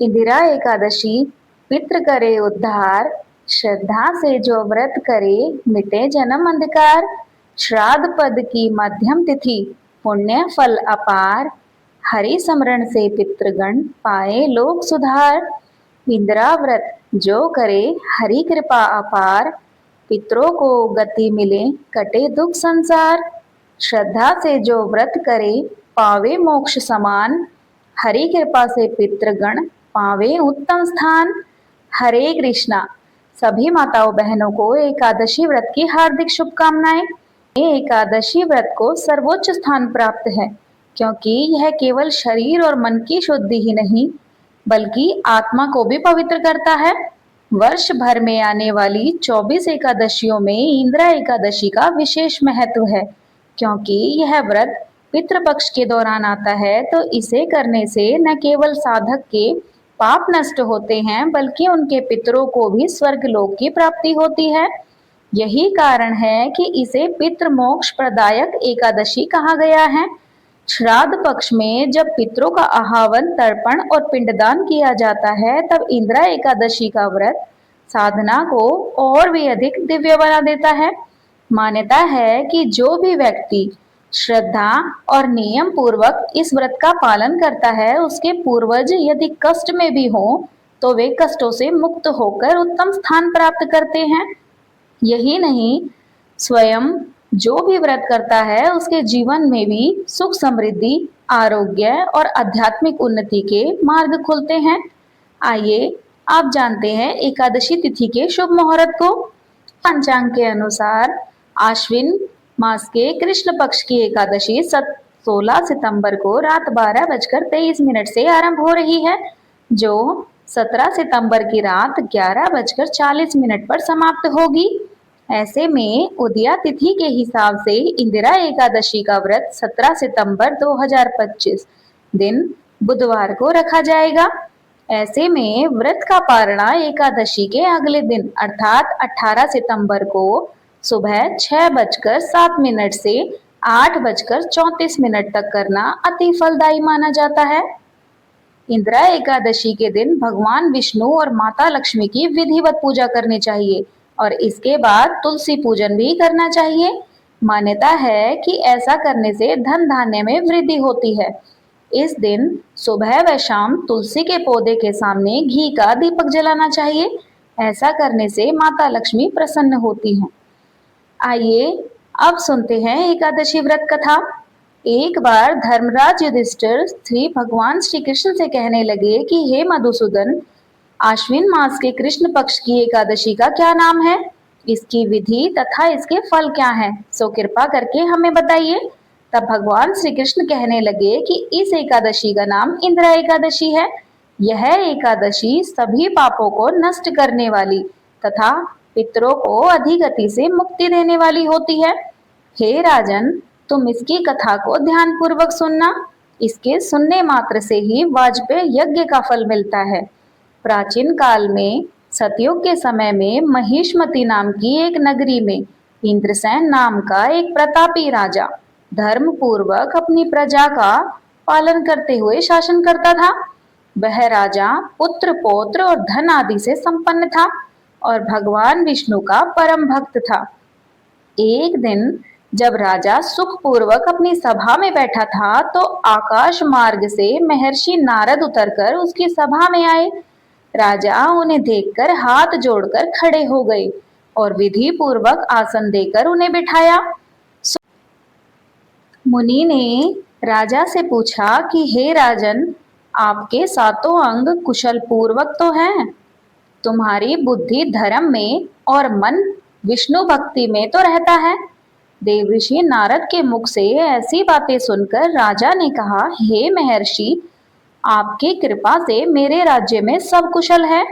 इंदिरा एकादशी पितृ करे उद्धार, श्रद्धा से जो व्रत करे मिटे जन्म अंधकार। श्राद्ध पद की मध्यम तिथि, पुण्य फल अपार, हरि स्मरण से पितृगण पाए लोक सुधार। इंदिरा व्रत जो करे हरि कृपा अपार, पितरों को गति मिले कटे दुख संसार। श्रद्धा से जो व्रत करे पावे मोक्ष समान, हरि कृपा से पितृगण पावे उत्तम स्थान। हरे कृष्णा। सभी माताओं बहनों को एकादशी व्रत की हार्दिक शुभकामनाएं। ये एकादशी व्रत को सर्वोच्च स्थान प्राप्त है, क्योंकि यह केवल शरीर और मन की शुद्धि ही नहीं बल्कि आत्मा को भी पवित्र करता है। वर्ष भर में आने वाली 24 एकादशियों में इंदिरा एकादशी का विशेष महत्व है, क्योंकि यह व्रत पितृपक्ष के दौरान आता है। तो इसे करने से न केवल साधक के पाप नष्ट होते हैं बल्कि उनके पितरों को भी स्वर्ग लोक की प्राप्ति होती है। यही कारण है कि इसे पितृ मोक्ष प्रदायक एकादशी कहा गया है। श्राद्ध पक्ष में जब पितरों का आह्वान, तर्पण और पिंडदान किया जाता है, तब इंदिरा एकादशी का व्रत साधना को और भी अधिक दिव्य बना देता है। मान्यता है कि जो भी व्यक्ति श्रद्धा और नियम पूर्वक इस व्रत का पालन करता है, उसके पूर्वज यदि कष्ट में भी हों तो वे कष्टों से मुक्त होकर उत्तम स्थान प्राप्त करते हैं। यही नहीं, स्वयं जो भी व्रत करता है उसके जीवन में भी सुख, समृद्धि, आरोग्य और आध्यात्मिक उन्नति के मार्ग खुलते हैं। आइए आप जानते हैं एकादशी तिथि के शुभ मुहूर्त को। पंचांग के अनुसार आश्विन मास के कृष्ण पक्ष की एकादशी 16 सितंबर को रात 12:23 से आरंभ हो रही है, जो 17 सितंबर की रात 11:40 पर समाप्त होगी। ऐसे में उदया तिथि के हिसाब से इंदिरा एकादशी का व्रत 17 सितंबर 2025 दिन बुधवार को रखा जाएगा। ऐसे में व्रत का पारणा एकादशी के अगले दिन अर्थात 18 सितंबर को सुबह 6:07 से 8:34 तक करना अति फलदायी माना जाता है। इंदिरा एकादशी के दिन भगवान विष्णु और माता लक्ष्मी की विधिवत पूजा करनी चाहिए और इसके बाद तुलसी पूजन भी करना चाहिए। मान्यता है कि ऐसा करने से धन धान्य में वृद्धि होती है। इस दिन सुबह व शाम तुलसी के पौधे के सामने घी का दीपक जलाना चाहिए। ऐसा करने से माता लक्ष्मी प्रसन्न होती हैं। आइए अब सुनते हैं एकादशी व्रत कथा। एक बार धर्मराज युधिष्ठिर श्री भगवान श्री कृष्ण से कहने लगे कि हे मधुसूदन, आश्विन मास के कृष्ण पक्ष की एकादशी का क्या नाम है, इसकी विधि तथा इसके फल क्या हैं, सो कृपा करके हमें बताइए। तब भगवान श्री कृष्ण कहने लगे कि इस एकादशी का नाम इंदिरा एकादशी है। यह एकादशी सभी पापों को नष्ट करने वाली तथा पितरों को अधिगति से मुक्ति देने वाली होती है। हे राजन, तुम इसकी कथा को ध्यान पूर्वक सुनना। इसके सुनने मात्र से ही वाजपेय यज्ञ का फल मिलता है। प्राचीन काल में सतयुग के समय में महिष्मति नाम की एक नगरी में इंद्रसेन नाम का एक प्रतापी राजा धर्म पूर्वक अपनी प्रजा का पालन करते हुए शासन करता था। वह राजा पुत्र, पौत्र और धन आदि से संपन्न था और भगवान विष्णु का परम भक्त था। एक दिन जब राजा सुख पूर्वक अपनी सभा में बैठा था, तो आकाश मार्ग से महर्षि नारद उतरकर उसकी सभा में आए। राजा उन्हें देखकर हाथ जोड़कर खड़े हो गए और विधि पूर्वक आसन देकर उन्हें बिठाया। मुनि ने राजा से पूछा कि हे राजन, आपके सातों अंग कुशल पूर्वक तो हैं, तुम्हारी बुद्धि धर्म में और मन विष्णु भक्ति में तो रहता है। देवऋषि नारद के मुख से ऐसी बातें सुनकर राजा ने कहा, हे महर्षि, आपकी कृपा से मेरे राज्य में सब कुशल है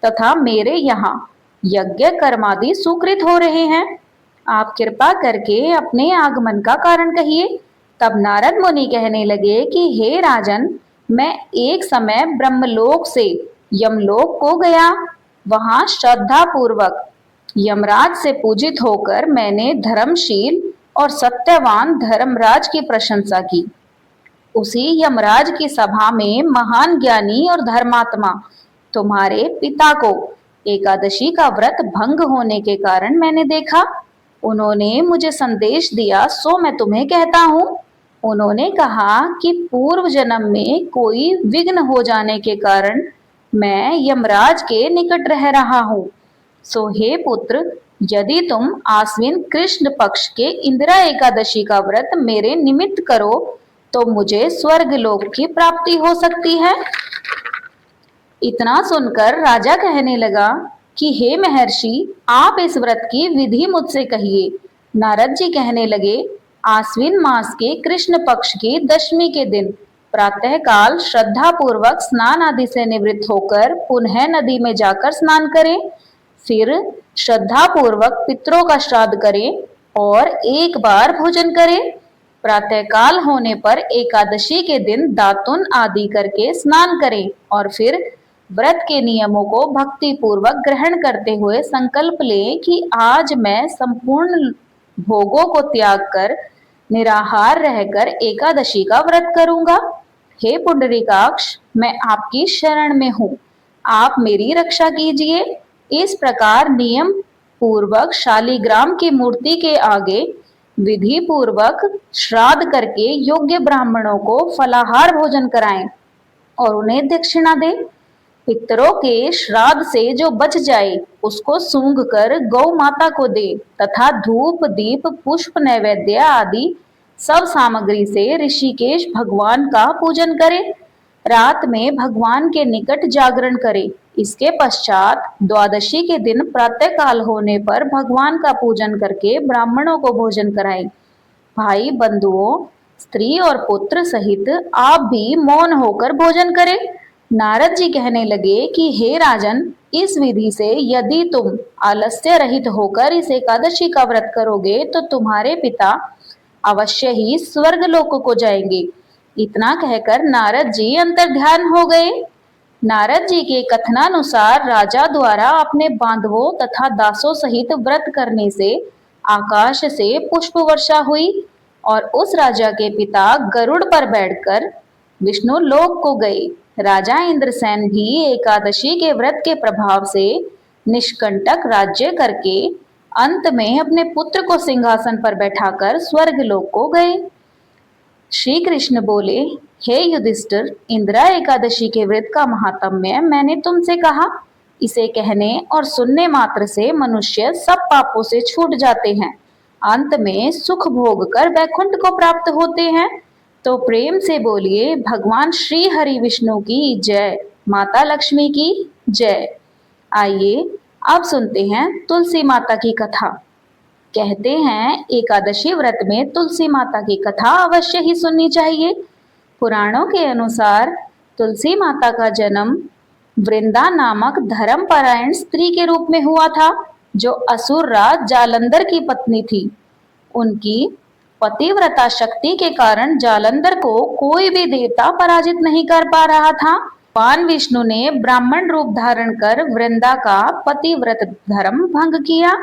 तथा मेरे यहाँ यज्ञ कर्मादि सुकृत हो रहे हैं। आप कृपा करके अपने आगमन का कारण कहिए। तब नारद मुनि कहने लगे कि हे राजन, मैं एक समय ब्रह्मलोक से यमलोक को गया। वहां श्रद्धा पूर्वक यमराज से पूजित होकर मैंने धर्मशील और सत्यवान धर्मराज की प्रशंसा की। उसी यमराज की सभा में महान ज्ञानी और धर्मात्मा तुम्हारे पिता को एकादशी का व्रत भंग होने के कारण मैंने देखा। उन्होंने मुझे संदेश दिया, सो मैं तुम्हें कहता हूँ। उन्होंने कहा कि पूर्व जन्म में कोई विघ्न हो जाने के कारण मैं यमराज के निकट रह रहा हूँ। सो हे पुत्र, यदि तुम आश्विन कृष्ण पक्ष के इंदिरा एकादशी का व्रत मेरे निमित्त करो तो मुझे स्वर्ग लोक की प्राप्ति हो सकती है। इतना सुनकर राजा कहने लगा कि हे महर्षि, आप इस व्रत की विधि मुझसे कहिए। नारद जी कहने लगे, आश्विन मास के कृष्ण पक्ष की दशमी के दिन प्रातः काल श्रद्धा पूर्वक स्नान आदि से निवृत्त होकर पुनः नदी में जाकर स्नान करें। फिर श्रद्धा पूर्वक पितरों का श्राद्ध करें और एक बार भोजन करें। प्रातःकाल होने पर एकादशी के दिन दातुन आदि करके स्नान करें और फिर व्रत के नियमों को भक्ति पूर्वक ग्रहण करते हुए संकल्प लें कि आज मैं संपूर्ण भोगों को त्याग कर निराहार रहकर एकादशी का व्रत करूंगा। हे पुंडरीकाक्ष, मैं आपकी शरण में हूँ, आप मेरी रक्षा कीजिए। इस प्रकार नियम पूर्वक शालिग्राम की मूर्ति के आगे विधि पूर्वक श्राद्ध करके योग्य ब्राह्मणों को फलाहार भोजन कराएं और उन्हें दक्षिणा दें। पितरों के श्राद्ध से जो बच जाए उसको सूंघ कर गौ माता को दे तथा धूप दीप पुष्प नैवेद्य आदि सब सामग्री से ऋषिकेश भगवान का पूजन करे। रात में भगवान के निकट जागरण करे। इसके पश्चात द्वादशी के दिन प्रातः काल होने पर भगवान का पूजन करके ब्राह्मणों को भोजन कराएं। भाई बंधुओं, स्त्री और पुत्र सहित आप भी मौन होकर भोजन करें। नारद जी कहने लगे कि हे राजन, इस विधि से यदि तुम आलस्य रहित होकर इस एकादशी का व्रत करोगे तो तुम्हारे पिता अवश्य ही स्वर्ग लोक को जाएंगे। इतना कहकर नारद जी अंतर्ध्यान हो गए। नारद जी के कथनानुसार राजा द्वारा अपने बांधवों तथा दासों सहित व्रत करने से आकाश से पुष्प वर्षा हुई और उस राजा के पिता गरुड़ पर बैठकर विष्णु लोक को गए। राजा इंद्रसेन भी एकादशी के व्रत के प्रभाव से निष्कंटक राज्य करके अंत में अपने पुत्र को सिंहासन पर बैठाकर स्वर्ग लोक को गए। श्री कृष्ण बोले, हे युधिष्ठिर, इंदिरा एकादशी के व्रत का महात्म्य मैंने तुमसे कहा। इसे कहने और सुनने मात्र से मनुष्य सब पापों से छूट जाते हैं, अंत में सुख भोग कर वैकुंठ को प्राप्त होते हैं। तो प्रेम से बोलिए, भगवान श्री हरि विष्णु की जय, माता लक्ष्मी की जय। आइए अब सुनते हैं तुलसी माता की कथा। कहते हैं एकादशी व्रत में तुलसी माता की कथा अवश्य ही सुननी चाहिए। पुराणों के अनुसार तुलसी माता का जन्म वृंदा नामक धर्मपरायण स्त्री के रूप में हुआ था, जो असुर राज जालंधर की पत्नी थी। उनकी पतिव्रता शक्ति के कारण जालंधर को कोई भी देवता पराजित नहीं कर पा रहा था। भगवान विष्णु ने ब्राह्मण रूप धारण कर वृंदा का पतिव्रत धर्म भंग किया,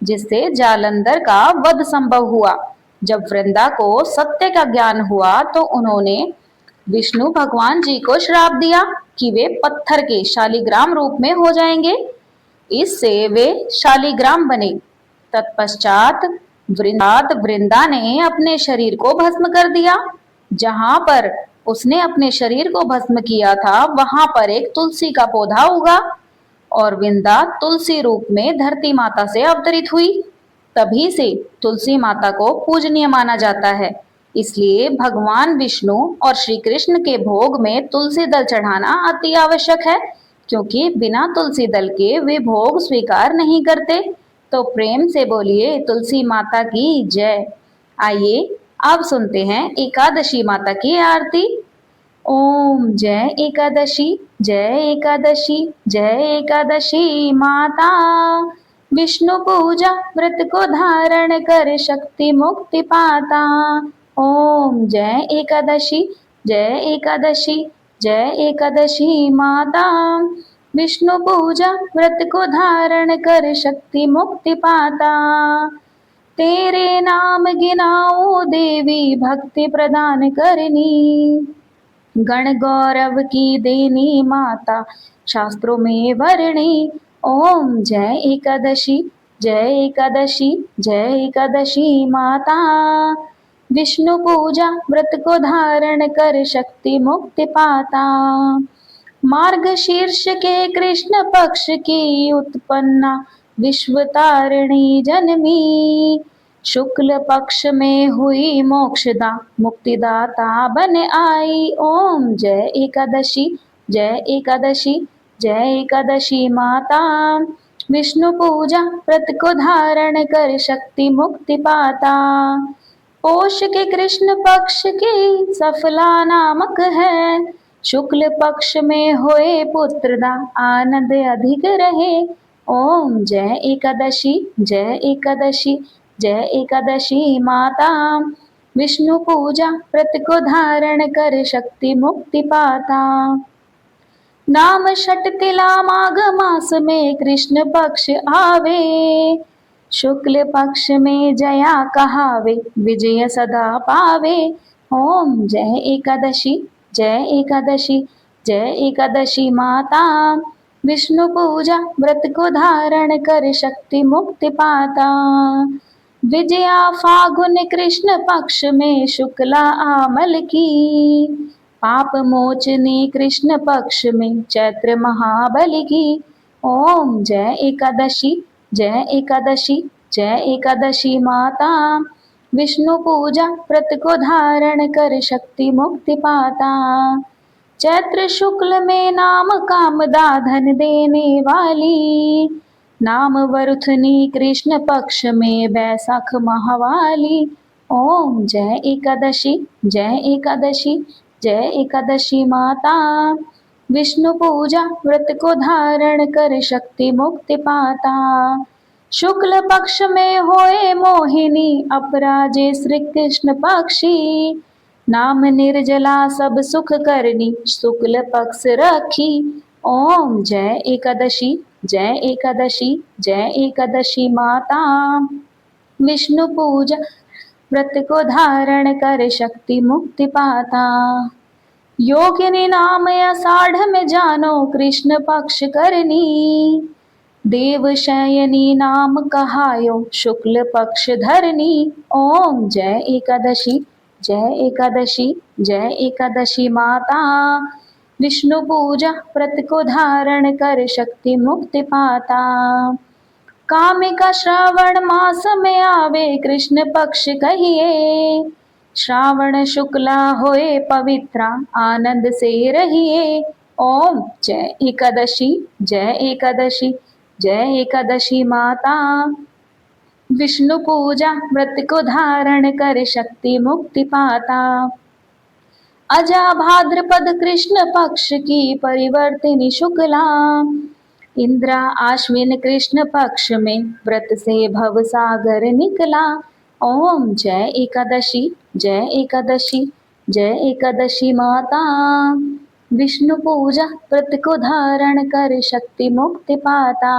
जिससे जालंधर का वध संभव हुआ। जब वृंदा को सत्य का ज्ञान हुआ तो उन्होंने विष्णु भगवान जी को श्राप दिया कि वे पत्थर के शालिग्राम रूप में हो जाएंगे। इससे वे शालिग्राम बने। तत्पश्चात वृंदा ने अपने शरीर को भस्म कर दिया। जहां पर उसने अपने शरीर को भस्म किया था वहां पर एक तुलसी का पौधा उगा और वृंदा तुलसी रूप में धरती माता से अवतरित हुई। तभी से तुलसी माता को पूजनीय माना जाता है। इसलिए भगवान विष्णु और श्री कृष्ण के भोग में तुलसी दल चढ़ाना अति आवश्यक है, क्योंकि बिना तुलसी दल के वे भोग स्वीकार नहीं करते। तो प्रेम से बोलिए, तुलसी माता की जय। आइए अब सुनते हैं एकादशी माता की आरती। ओम जय एकादशी, जय एकादशी, जय एकादशी माता। विष्णु पूजा व्रत को धारण कर शक्ति मुक्ति पाता। ओम जय एकादशी, जय एकादशी, जय एकादशी माता। विष्णु पूजा व्रत को धारण कर शक्ति मुक्ति पाता। तेरे नाम गिनाओ देवी भक्ति प्रदान करनी। गण गौरव की देनी माता शास्त्रों में वर्णी। ओम जय एकादशी जय एकादशी जय एकादशी माता। विष्णु पूजा व्रत को धारण कर शक्ति मुक्ति पाता। मार्ग शीर्ष के कृष्ण पक्ष की उत्पन्ना विश्व तारिणी जन्मी। शुक्ल पक्ष में हुई मोक्षदा मुक्तिदाता बन आई। ओम जय एकादशी जय एकादशी जय एकादशी माता। विष्णु पूजा व्रत को धारण कर शक्ति मुक्ति पाता। पोष के कृष्ण पक्ष की सफला नामक है। शुक्ल पक्ष में होए पुत्रदा आनंद अधिक रहे। ओम जय एकादशी जय एकादशी जय एकादशी माता। विष्णु पूजा व्रत को धारण कर शक्ति मुक्ति पाता। नाम षट तिला माघ मास में कृष्ण पक्ष आवे। शुक्ल पक्ष में जया कहावे विजय सदा पावे। ओम जय एकादशी जय एकादशी जय एकादशी माता। विष्णु पूजा व्रत को धारण कर शक्ति मुक्ति पाता। विजया फागुन कृष्ण पक्ष में शुक्ला आमल की। पाप मोचनी कृष्ण पक्ष में चैत्र महाबली की। ओम जय एकादशी जय एकादशी जय एकादशी माता। विष्णु पूजा व्रत को धारण कर शक्ति मुक्ति पाता। चैत्र शुक्ल में नाम कामदा धन देने वाली। नाम वरुथनी कृष्ण पक्ष में बैसाख महावाली। ओम जय एकादशी जय एकादशी जय एकादशी माता। विष्णु पूजा व्रत को धारण कर शक्ति मुक्ति पाता। शुक्ल पक्ष में होए मोहिनी अपराजे श्री कृष्ण पक्षी। नाम निर्जला सब सुख करनी शुक्ल पक्ष रखी। ओम जय एकादशी जय एकादशी जय एकादशी माता। विष्णु पूजा व्रत को धारण कर शक्ति मुक्ति पाता। योगिनी नाम आषाढ़ में जानो कृष्ण पक्ष करनी। देव शयनी नाम कहायो शुक्ल पक्ष धरनी। ओम जय एकादशी जय एकादशी जय एकादशी माता। विष्णु पूजा व्रत को धारण कर शक्ति मुक्ति पाता। कामिका श्रावण मास में आवे कृष्ण पक्ष कहिए। श्रावण शुक्ला होए पवित्रा आनंद से रहिए। ओम जय एकादशी जय एकादशी जय एकादशी माता। विष्णु पूजा व्रत को धारण कर शक्ति मुक्ति पाता। अजा भाद्रपद कृष्ण पक्ष की परिवर्तिनी शुक्ला। इंद्रा आश्विन कृष्ण पक्ष में व्रत से भव सागर निकला। ओम जय एकादशी जय एकादशी जय एकादशी माता। विष्णु पूजा व्रत को धारण कर शक्ति मुक्ति पाता।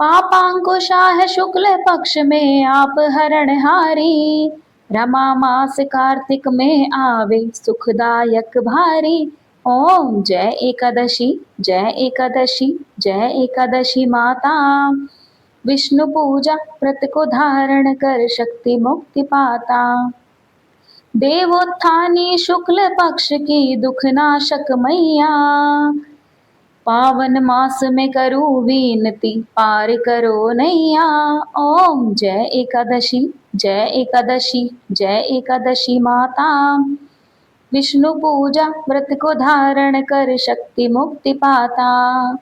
पापांकुशा है शुक्ल पक्ष में आप हरणहारी। रमा मास कार्तिक में आवे सुखदायक भारी। ओम जय एकादशी जय एकादशी जय एकादशी माता। विष्णु पूजा व्रत को धारण कर शक्ति मुक्ति पाता। देवोत्थानी शुक्ल पक्ष की दुखनाशक मैया। पावन मास में करूँ विनती पार करो नैया। ओम जय एकादशी जय एकादशी जय एकादशी माता। विष्णु पूजा व्रत को धारण कर शक्ति मुक्ति पाता।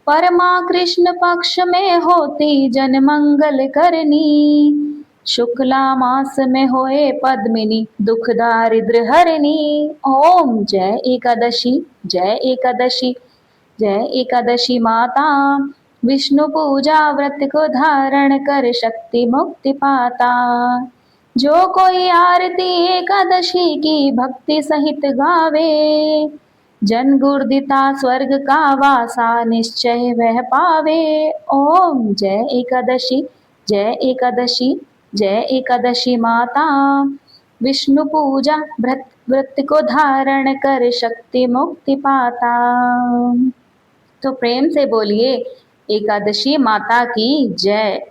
परमा कृष्ण पक्ष में होती जन मंगल करनी। शुक्ला मास में होए पद्मिनी दुख दारिद्र हरनी। ओम जय एकादशी जय एकादशी जय एकादशी माता। विष्णु पूजा व्रत को धारण कर शक्ति मुक्ति पाता। जो कोई आरती एकादशी की भक्ति सहित गावे। जन गुर्दिता स्वर्ग का वासा निश्चय वह पावे। ओम जय एकादशी जय एकादशी माता। विष्णु पूजा व्रत व्रत को धारण कर शक्ति मुक्ति पाता। तो प्रेम से बोलिए एकादशी माता की जय।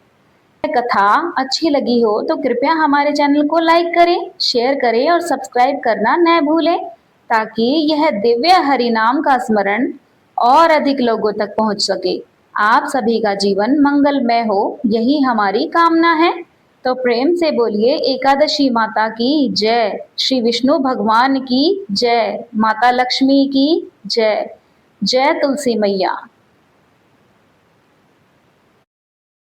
कथा अच्छी लगी हो तो कृपया हमारे चैनल को लाइक करें, शेयर करें और सब्सक्राइब करना न भूलें, ताकि यह दिव्य हरि नाम का स्मरण और अधिक लोगों तक पहुंच सके। आप सभी का जीवन मंगलमय हो, यही हमारी कामना है। तो प्रेम से बोलिए एकादशी माता की जय, श्री विष्णु भगवान की जय, माता लक्ष्मी की जय, जय तुलसी मैया।